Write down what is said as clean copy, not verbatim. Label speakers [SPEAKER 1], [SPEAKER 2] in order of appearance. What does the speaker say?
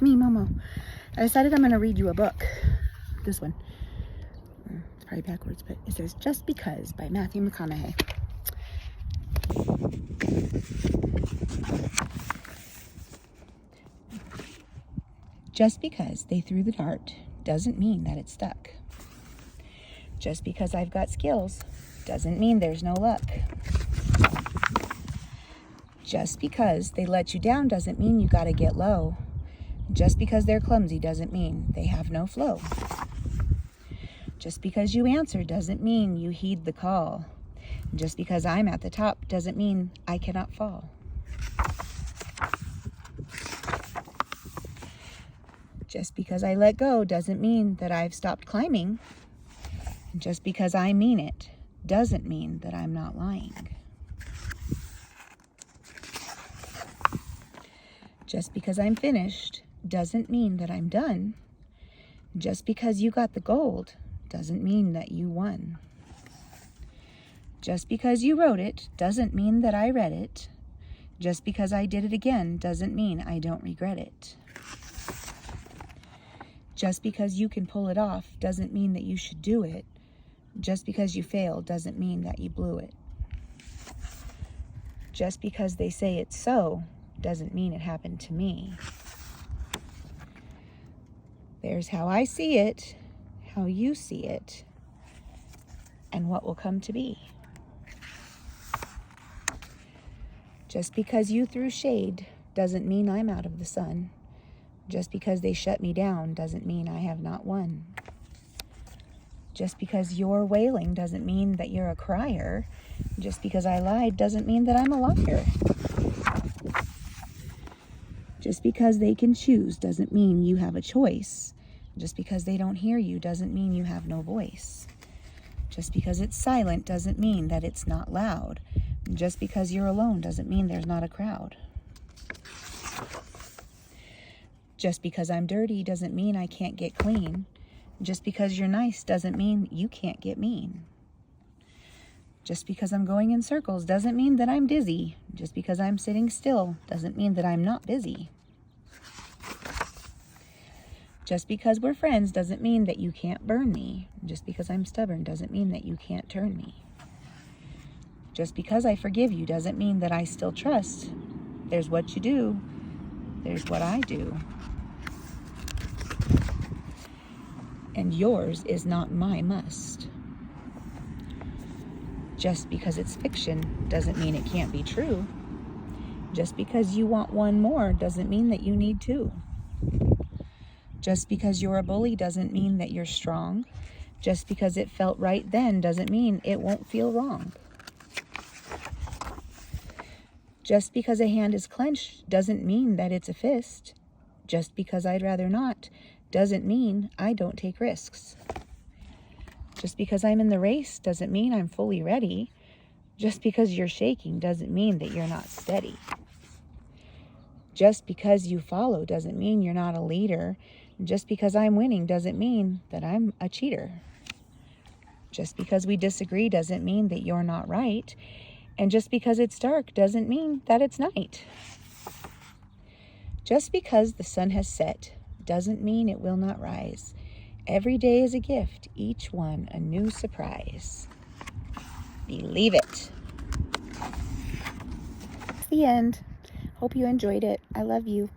[SPEAKER 1] it's me, Momo. I decided I'm going to read you a book. This one. It's probably backwards, but it says Just Because by Matthew McConaughey. Just because they threw the dart doesn't mean that it stuck. Just because I've got skills doesn't mean there's no luck. Just because they let you down doesn't mean you gotta get low. Just because they're clumsy doesn't mean they have no flow. Just because you answer doesn't mean you heed the call. Just because I'm at the top doesn't mean I cannot fall. Just because I let go doesn't mean that I've stopped climbing. Just because I mean it doesn't mean that I'm not lying. Just because I'm finished doesn't mean that I'm done. Just because you got the gold doesn't mean that you won. Just because you wrote it doesn't mean that I read it. Just because I did it again doesn't mean I don't regret it. Just because you can pull it off doesn't mean that you should do it. Just because you failed doesn't mean that you blew it. Just because they say it's so doesn't mean it happened to me. There's how I see it, how you see it, and what will come to be. Just because you threw shade doesn't mean I'm out of the sun. Just because they shut me down doesn't mean I have not won. Just because you're wailing doesn't mean that you're a crier. Just because I lied doesn't mean that I'm a liar. Just because they can choose doesn't mean you have a choice. Just because they don't hear you doesn't mean you have no voice. Just because it's silent doesn't mean that it's not loud. Just because you're alone doesn't mean there's not a crowd. Just because I'm dirty doesn't mean I can't get clean. Just because you're nice doesn't mean you can't get mean. Just because I'm going in circles doesn't mean that I'm dizzy. Just because I'm sitting still doesn't mean that I'm not busy. Just because we're friends doesn't mean that you can't burn me. Just because I'm stubborn doesn't mean that you can't turn me. Just because I forgive you doesn't mean that I still trust. There's what you do. There's what I do. And yours is not my must. Just because it's fiction doesn't mean it can't be true. Just because you want one more doesn't mean that you need two. Just because you're a bully doesn't mean that you're strong. Just because it felt right then doesn't mean it won't feel wrong. Just because a hand is clenched doesn't mean that it's a fist. Just because I'd rather not doesn't mean I don't take risks. Just because I'm in the race doesn't mean I'm fully ready. Just because you're shaking doesn't mean that you're not steady. Just because you follow doesn't mean you're not a leader. Just because I'm winning doesn't mean that I'm a cheater. Just because we disagree doesn't mean that you're not right. And just because it's dark doesn't mean that it's night. Just because the sun has set doesn't mean it will not rise. Every day is a gift, each one a new surprise. Believe it. The end. Hope you enjoyed it. I love you.